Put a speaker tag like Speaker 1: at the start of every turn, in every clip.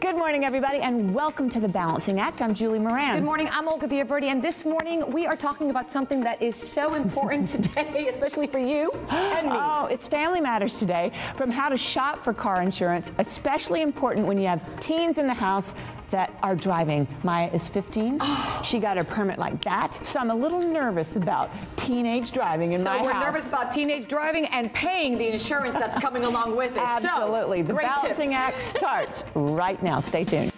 Speaker 1: Good morning, everybody, and welcome to The Balancing Act. I'm Julie Moran.
Speaker 2: Good morning. I'm Olga Villaverdi, and this morning we are talking about something that is so important today, especially for you and me.
Speaker 1: Oh, it's Family Matters today, from how to shop for car insurance, especially important when you have teens in the house that are driving. Maya is 15. She got her permit like that, so I'm a little nervous about teenage driving in my house.
Speaker 2: So we're nervous about teenage driving and paying the insurance that's coming along with it.
Speaker 1: Absolutely.
Speaker 2: So,
Speaker 1: the Balancing Act starts right now. Stay tuned.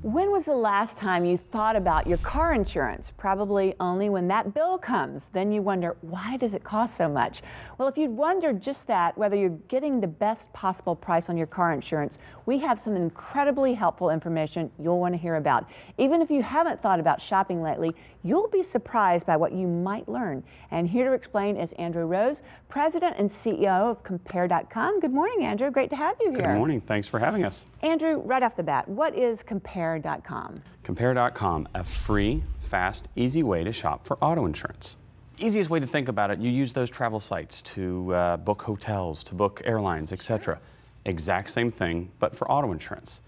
Speaker 1: When was the last time you thought about your car insurance? Probably only when that bill comes. Then you wonder, why does it cost so much? Well, if you'd wondered just that, whether you're getting the best possible price on your car insurance, we have some incredibly helpful information you'll want to hear about. Even if you haven't thought about shopping lately, you'll be surprised by what you might learn. And here to explain is Andrew Rose, President and CEO of Compare.com. Good morning, Andrew. Great to have you here.
Speaker 3: Good morning. Thanks for having us.
Speaker 1: Andrew, right off the bat, what is Compare.com?
Speaker 3: Compare.com, a free, fast, easy way to shop for auto insurance. Easiest way to think about it, you use those travel sites to book hotels, to book airlines, etc. Exact same thing, but for auto insurance.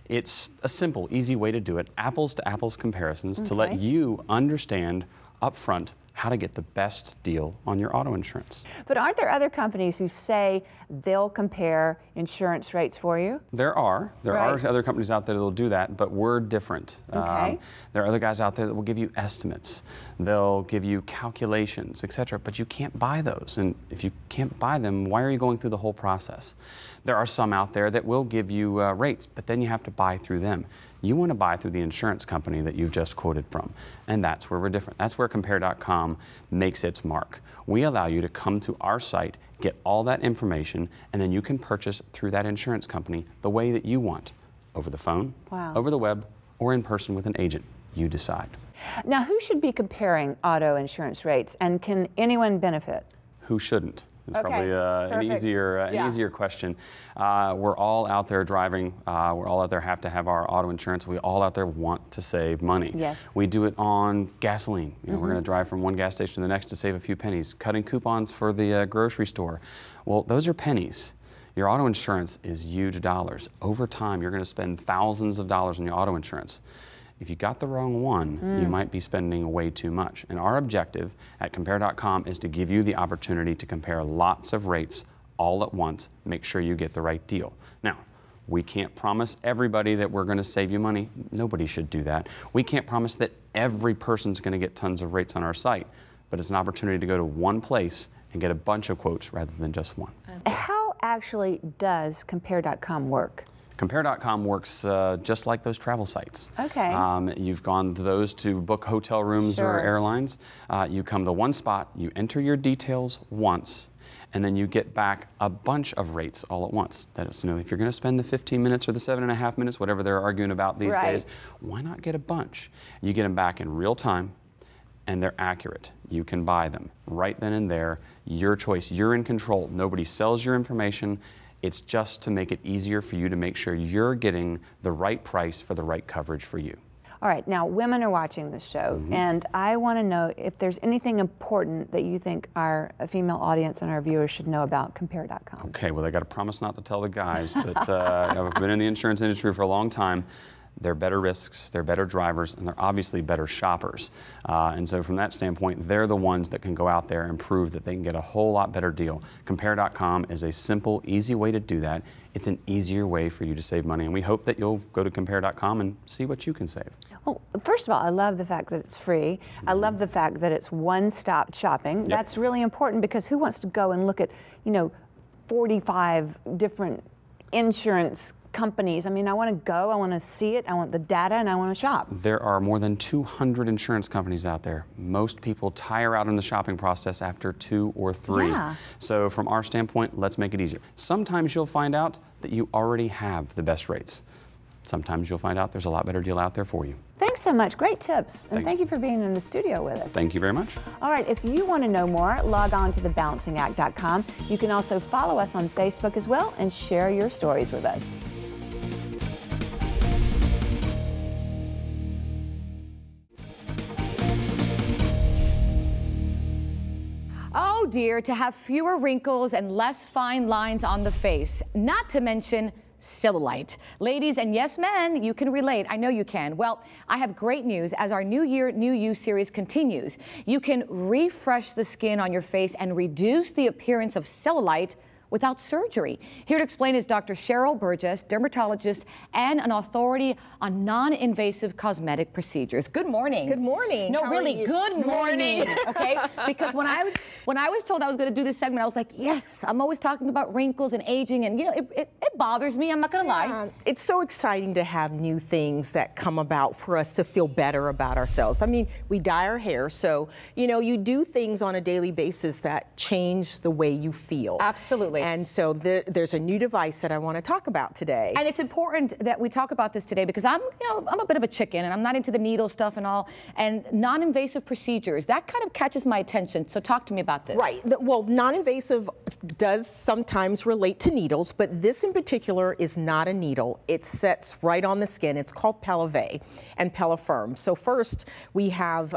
Speaker 3: It's a simple, easy way to do it, apples to apples comparisons, to let you understand upfront how to get the best deal on your auto insurance.
Speaker 1: But aren't there other companies who say they'll compare insurance rates for you?
Speaker 3: There are other companies out there that will do that, but we're different.
Speaker 1: Okay.
Speaker 3: There are other guys out there that will give you estimates. They'll give you calculations, etc., but you can't buy those. And if you can't buy them, why are you going through the whole process? There are some out there that will give you rates, but then you have to buy through them. You want to buy through the insurance company that you've just quoted from, and that's where we're different. That's where Compare.com makes its mark. We allow you to come to our site, get all that information, and then you can purchase through that insurance company the way that you want, over the phone, over the web, or in person with an agent. You decide.
Speaker 1: Now, who should be comparing auto insurance rates, and can anyone benefit?
Speaker 3: Who shouldn't? It's probably an easier question. We're all out there driving. We're all out there have to have our auto insurance. We all out there want to save money.
Speaker 1: Yes.
Speaker 3: We do it on gasoline. You know, we're going to drive from one gas station to the next to save a few pennies. Cutting coupons for the grocery store. Well, those are pennies. Your auto insurance is huge dollars. Over time, you're going to spend thousands of dollars on your auto insurance. If you got the wrong one, you might be spending way too much. And our objective at Compare.com is to give you the opportunity to compare lots of rates all at once, make sure you get the right deal. Now, we can't promise everybody that we're going to save you money. Nobody should do that. We can't promise that every person's going to get tons of rates on our site, but it's an opportunity to go to one place and get a bunch of quotes rather than just one.
Speaker 1: How actually does Compare.com work?
Speaker 3: Compare.com works just like those travel sites.
Speaker 1: Okay.
Speaker 3: You've gone to those to book hotel rooms or airlines. You come to one spot, you enter your details once, and then you get back a bunch of rates all at once. That is, you know, if you're going to spend the 15 minutes or the 7.5 minutes, whatever they're arguing about these days, why not get a bunch? You get them back in real time, and they're accurate. You can buy them right then and there. Your choice. You're in control. Nobody sells your information. It's just to make it easier for you to make sure you're getting the right price for the right coverage for you.
Speaker 1: All right, now women are watching this show, and I want to know if there's anything important that you think our female audience and our viewers should know about Compare.com.
Speaker 3: Okay, well, they got to promise not to tell the guys, but I've been in the insurance industry for a long time. They're better risks, they're better drivers, and they're obviously better shoppers. And so from that standpoint, they're the ones that can go out there and prove that they can get a whole lot better deal. Compare.com is a simple, easy way to do that. It's an easier way for you to save money, and we hope that you'll go to Compare.com and see what you can save.
Speaker 1: Well, first of all, I love the fact that it's free. I love the fact that it's one-stop shopping.
Speaker 3: Yep.
Speaker 1: That's really important, because who wants to go and look at, 45 different insurance companies? I mean, I want to go, I want to see it, I want the data, and I want to shop.
Speaker 3: There are more than 200 insurance companies out there. Most people tire out in the shopping process after 2 or 3.
Speaker 1: Yeah.
Speaker 3: So from our standpoint, let's make it easier. Sometimes you'll find out that you already have the best rates. sometimes you'll find out there's a lot better deal out there for you.
Speaker 1: Thanks so much. Great tips. And
Speaker 3: Thanks.
Speaker 1: thank you for being in the studio with us.
Speaker 3: Thank you very much.
Speaker 1: All right, if you want to know more, log on to thebalancingact.com. You can also follow us on Facebook as well and share your stories with us.
Speaker 2: Oh dear, to have fewer wrinkles and less fine lines on the face, not to mention cellulite. Ladies, and yes, men, you can relate. I know you can. Well, I have great news. As our New Year, New You series continues, you can refresh the skin on your face and reduce the appearance of cellulite without surgery. Here to explain is Dr. Cheryl Burgess, dermatologist and an authority on non-invasive cosmetic procedures. Good morning.
Speaker 4: Good morning.
Speaker 2: No,
Speaker 4: How
Speaker 2: really, good morning.
Speaker 4: morning.
Speaker 2: Okay, because when I was told I was going to do this segment, I was like, yes, I'm always talking about wrinkles and aging, and you know, it bothers me. I'm not going to lie.
Speaker 4: It's so exciting to have new things that come about for us to feel better about ourselves. I mean, we dye our hair, so you know, you do things on a daily basis that change the way you feel.
Speaker 2: Absolutely.
Speaker 4: And so there's a new device that I want to talk about today.
Speaker 2: And it's important that we talk about this today because I'm a bit of a chicken and I'm not into the needle stuff and all. And non-invasive procedures, that kind of catches my attention. So talk to me about this.
Speaker 4: Right. Well, non-invasive does sometimes relate to needles, but this in particular is not a needle. It sets right on the skin. It's called Pellevé and Pellefirm. So first we have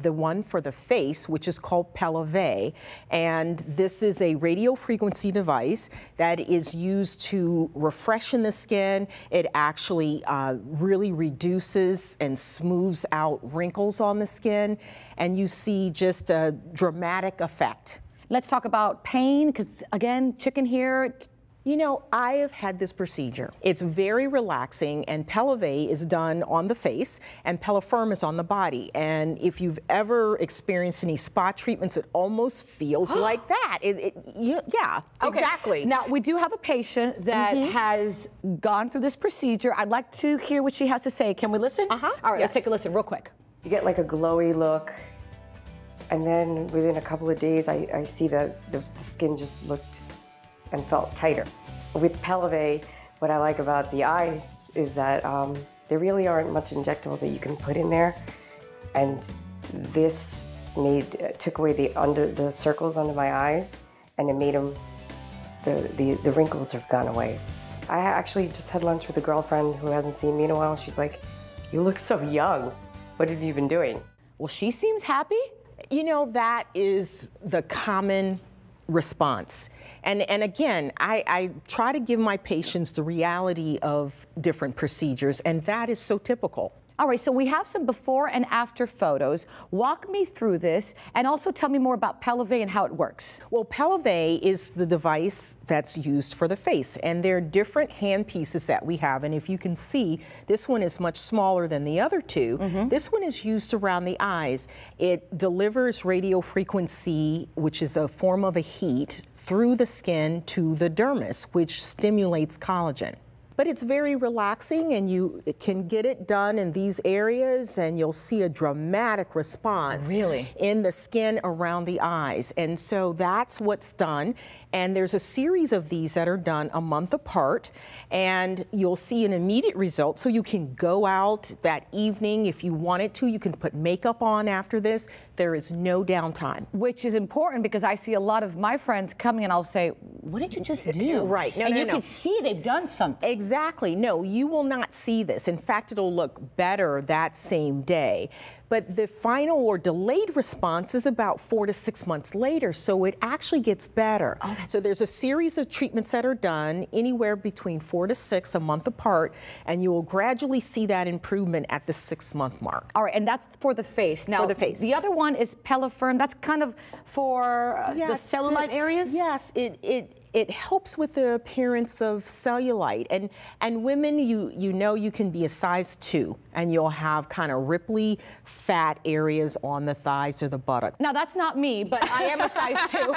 Speaker 4: the one for the face, which is called Pellevé, and this is a radio frequency device that is used to refreshen the skin. It actually really reduces and smooths out wrinkles on the skin, and you see just a dramatic effect.
Speaker 2: Let's talk about pain, because again, chicken here.
Speaker 4: You know, I have had this procedure. It's very relaxing, and Pellevé is done on the face, and Pellefirm is on the body. And if you've ever experienced any spa treatments, it almost feels like that. Yeah,
Speaker 2: Okay.
Speaker 4: exactly.
Speaker 2: Now, we do have a patient that has gone through this procedure. I'd like to hear what she has to say. Can we listen? All right, let's take a listen real quick.
Speaker 5: You get like a glowy look, and then within a couple of days, I see that the skin just looked and felt tighter. With Pellevé, what I like about the eyes is that there really aren't much injectables that you can put in there, and this took away the circles under my eyes, and it made them, the wrinkles have gone away. I actually just had lunch with a girlfriend who hasn't seen me in a while. She's like, "You look so young. What have you been doing?"
Speaker 2: Well, she seems happy.
Speaker 4: You know, that is the common response. And again, I try to give my patients the reality of different procedures, and that is so typical.
Speaker 2: All right, so we have some before and after photos. Walk me through this and also tell me more about Pellevé and how it works.
Speaker 4: Well, Pellevé is the device that's used for the face, and there are different hand pieces that we have. And if you can see, this one is much smaller than the other two. This one is used around the eyes. It delivers radio frequency, which is a form of a heat, through the skin to the dermis, which stimulates collagen. But it's very relaxing, and you can get it done in these areas, and you'll see a dramatic response in the skin around the eyes. And so that's what's done. And there's a series of these that are done a month apart, and you'll see an immediate result. So you can go out that evening if you wanted to. You can put makeup on after this. There is no downtime.
Speaker 2: Which is important because I see a lot of my friends coming and I'll say, "What did you just do?"
Speaker 4: Right.
Speaker 2: And you can see they've done something.
Speaker 4: Exactly. No, you will not see this. In fact, it'll look better that same day. But the final or delayed response is about 4 to 6 months later, so it actually gets better. So there's a series of treatments that are done anywhere between 4 to 6 a month apart, and you will gradually see that improvement at the 6-month mark.
Speaker 2: All right, and that's for the face. Now,
Speaker 4: for the face.
Speaker 2: The other one is Pellefirm. That's kind of for the cellulite areas?
Speaker 4: Yes, it helps with the appearance of cellulite. And women, you know you can be a size 2, and you'll have kind of ripply fat areas on the thighs or the buttocks.
Speaker 2: Now, that's not me, but I am a size 2.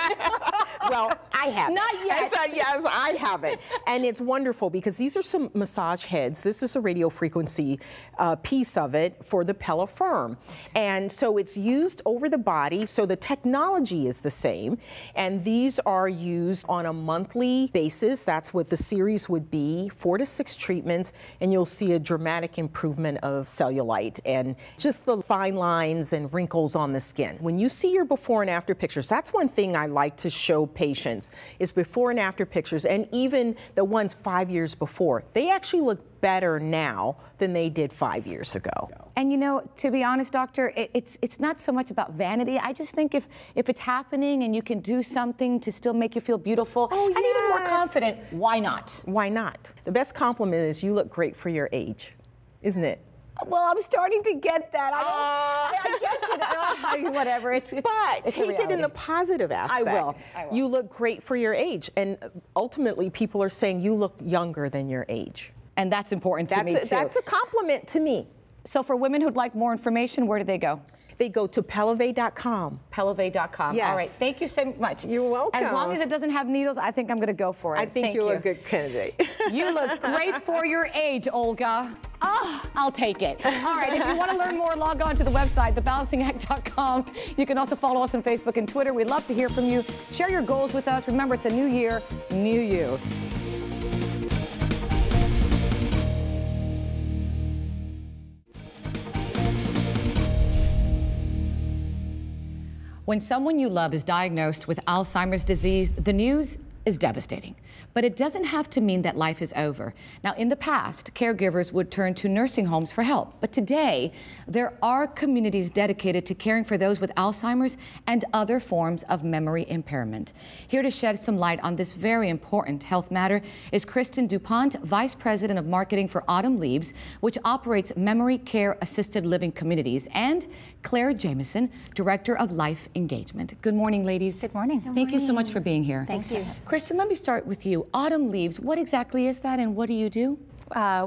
Speaker 4: Well, I have
Speaker 2: Not
Speaker 4: it.
Speaker 2: yet.
Speaker 4: Yes, I have it. And it's wonderful because these are some massage heads. This is a radio frequency piece of it for the Pellefirm. And so it's used over the body, so the technology is the same. And these are used on a monthly basis. That's what the series would be, 4 to 6 treatments, and you'll see a dramatic improvement of cellulite and just the fine lines and wrinkles on the skin. When you see your before and after pictures, that's one thing I like to show patients is before and after pictures, and even the ones 5 years before. They actually look better now than they did 5 years ago.
Speaker 2: And you know, to be honest, doctor, it's not so much about vanity. I just think if it's happening and you can do something to still make you feel beautiful and even more confident, why not?
Speaker 4: Why not? The best compliment is you look great for your age, isn't it?
Speaker 2: Well, I'm starting to get that. I guess whatever. It's
Speaker 4: take it in the positive aspect.
Speaker 2: I will.
Speaker 4: You look great for your age, and ultimately, people are saying you look younger than your age.
Speaker 2: And that's important to me too.
Speaker 4: That's a compliment to me.
Speaker 2: So for women who'd like more information, where do they go?
Speaker 4: They go to pelave.com.
Speaker 2: Pelave.com.
Speaker 4: Yes.
Speaker 2: All right. Thank you so much.
Speaker 4: You're welcome.
Speaker 2: As long as it doesn't have needles, I think I'm going to go for it.
Speaker 4: I think you're a good candidate.
Speaker 2: You look great for your age, Olga. I'll take it. All right. If you want to learn more, log on to the website, thebalancingact.com. You can also follow us on Facebook and Twitter. We'd love to hear from you. Share your goals with us. Remember, it's a new year, new you. When someone you love is diagnosed with Alzheimer's disease, the news is devastating. But it doesn't have to mean that life is over. Now, in the past, caregivers would turn to nursing homes for help. But today, there are communities dedicated to caring for those with Alzheimer's and other forms of memory impairment. Here to shed some light on this very important health matter is Kristen DuPont, Vice President of Marketing for Autumn Leaves, which operates memory care assisted living communities, and Claire Jameson, Director of Life Engagement. Good morning, ladies.
Speaker 6: Good morning.
Speaker 2: Thank you so much for being here.
Speaker 6: Thank you.
Speaker 2: Kristen, let me start with you. Autumn Leaves, what exactly is that and what do you do?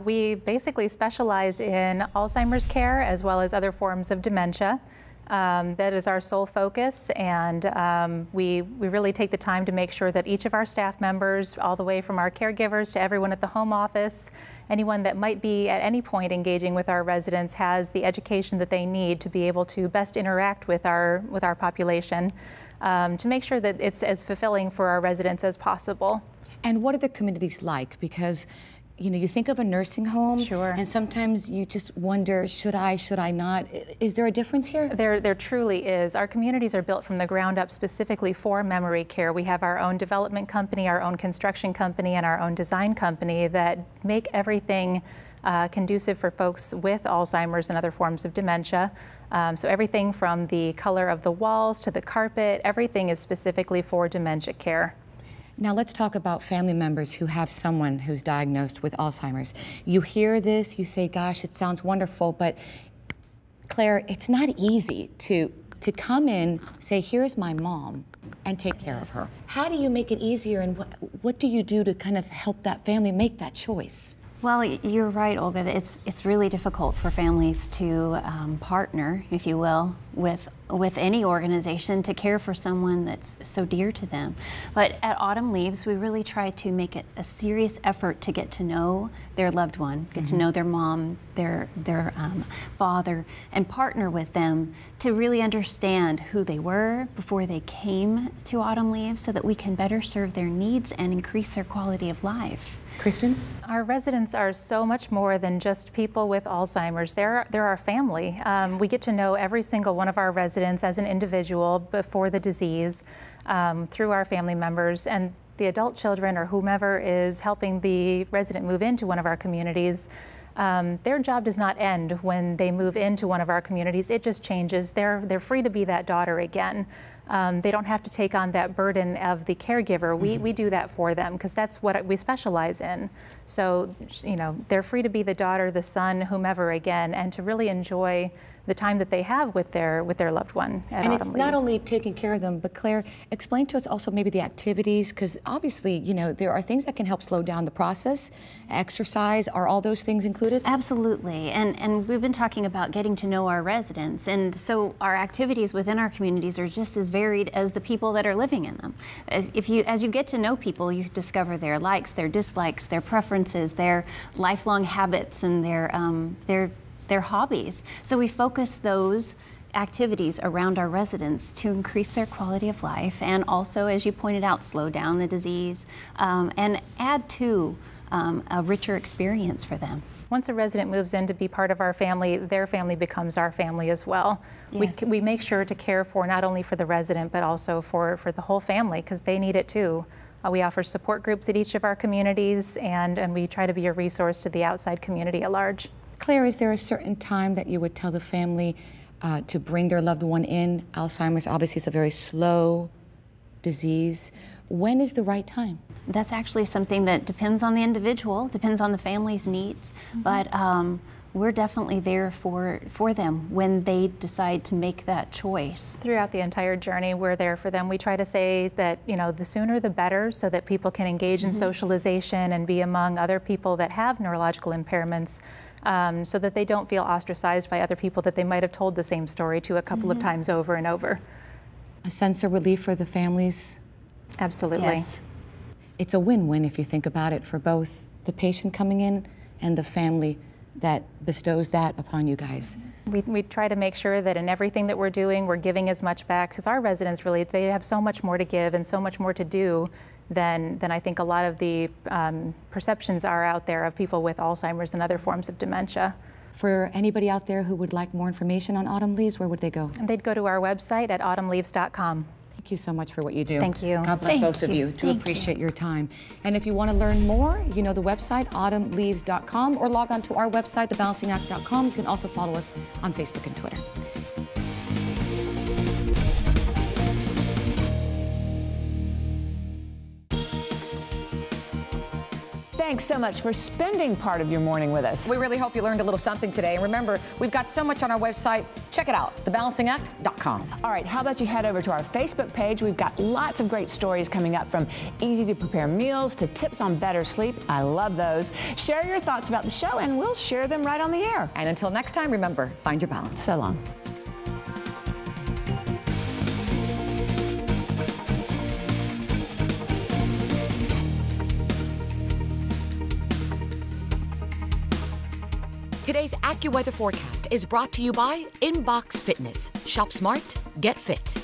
Speaker 6: We basically specialize in Alzheimer's care as well as other forms of dementia. That is our sole focus, and we really take the time to make sure that each of our staff members, all the way from our caregivers to everyone at the home office, anyone that might be at any point engaging with our residents, has the education that they need to be able to best interact with our population, to make sure that it's as fulfilling for our residents as possible.
Speaker 2: And what are the communities like? Because you know, you think of a nursing home,
Speaker 6: sure,
Speaker 2: and sometimes you just wonder, should I not? Is there a difference here?
Speaker 6: There truly is. Our communities are built from the ground up specifically for memory care. We have our own development company, our own construction company, and our own design company that make everything conducive for folks with Alzheimer's and other forms of dementia. So everything from the color of the walls to the carpet, everything is specifically for dementia care.
Speaker 2: Now let's talk about family members who have someone who's diagnosed with Alzheimer's. You hear this, you say, gosh, it sounds wonderful, but Claire, it's not easy to come in, say, here's my mom, and take care of her. How do you make it easier, and what do you do to kind of help that family make that choice?
Speaker 7: Well, you're right, Olga. It's really difficult for families to partner, if you will, with any organization to care for someone that's so dear to them. But at Autumn Leaves, we really try to make it a serious effort to get to know their loved one, get to know their mom, their father, and partner with them to really understand who they were before they came to Autumn Leaves, so that we can better serve their needs and increase their quality of life.
Speaker 2: Kristen?
Speaker 6: Our residents are so much more than just people with Alzheimer's. They're our family. We get to know every single one of our residents as an individual before the disease, through our family members, and the adult children or whomever is helping the resident move into one of our communities. Their job does not end when they move into one of our communities. It just changes. They're free to be that daughter again. They don't have to take on that burden of the caregiver. We do that for them because that's what we specialize in. So, you know, they're free to be the daughter, the son, whomever again, and to really enjoy the time that they have with their loved one at
Speaker 2: And
Speaker 6: Autumn
Speaker 2: it's not
Speaker 6: Leaves.
Speaker 2: only taking care of them, but Claire, explain to us also maybe the activities, because obviously, you know, there are things that can help slow down the process. Exercise, are all those things included?
Speaker 7: Absolutely, and we've been talking about getting to know our residents, and so our activities within our communities are just as varied as the people that are living in them. As you get to know people, you discover their likes, their dislikes, their preferences, their lifelong habits, and their hobbies. So we focus those activities around our residents to increase their quality of life and also, as you pointed out, slow down the disease and add to a richer experience for them.
Speaker 6: Once a resident moves in to be part of our family, their family becomes our family as well.
Speaker 7: Yes.
Speaker 6: We make sure to care for not only for the resident, but also for the whole family, because they need it too. We offer support groups at each of our communities, and we try to be a resource to the outside community at large.
Speaker 2: Claire, is there a certain time that you would tell the family to bring their loved one in? Alzheimer's obviously is a very slow disease. When is the right time?
Speaker 7: That's actually something that depends on the individual, depends on the family's needs, but we're definitely there for them when they decide to make that choice.
Speaker 6: Throughout the entire journey, we're there for them. We try to say that, you know, the sooner the better, so that people can engage in socialization and be among other people that have neurological impairments, so that they don't feel ostracized by other people that they might have told the same story to a couple of times over and over.
Speaker 2: A sense of relief for the families?
Speaker 6: Absolutely.
Speaker 7: Yes.
Speaker 2: It's a win-win if you think about it for both the patient coming in and the family that bestows that upon you guys.
Speaker 6: We try to make sure that in everything that we're doing, we're giving as much back, because our residents really, they have so much more to give and so much more to do than I think a lot of the perceptions are out there of people with Alzheimer's and other forms of dementia.
Speaker 2: For anybody out there who would like more information on Autumn Leaves, where would they go?
Speaker 6: And they'd go to our website at autumnleaves.com.
Speaker 2: Thank you so much for what you do.
Speaker 6: Thank you.
Speaker 2: God bless
Speaker 7: Thank
Speaker 2: both of
Speaker 7: you.
Speaker 2: you.
Speaker 7: Thank
Speaker 2: Appreciate your time. And if you want to learn more, you know the website, autumnleaves.com, or log on to our website, thebalancingact.com. You can also follow us on Facebook and Twitter.
Speaker 1: Thanks so much for spending part of your morning with us.
Speaker 2: We really hope you learned a little something today. And remember, we've got so much on our website. Check it out, thebalancingact.com.
Speaker 1: All right, how about you head over to our Facebook page? We've got lots of great stories coming up, from easy to prepare meals to tips on better sleep. I love those. Share your thoughts about the show and we'll share them right on the air.
Speaker 2: And until next time, remember, find your balance.
Speaker 1: So long.
Speaker 8: Today's AccuWeather forecast is brought to you by Inbox Fitness. Shop smart, get fit.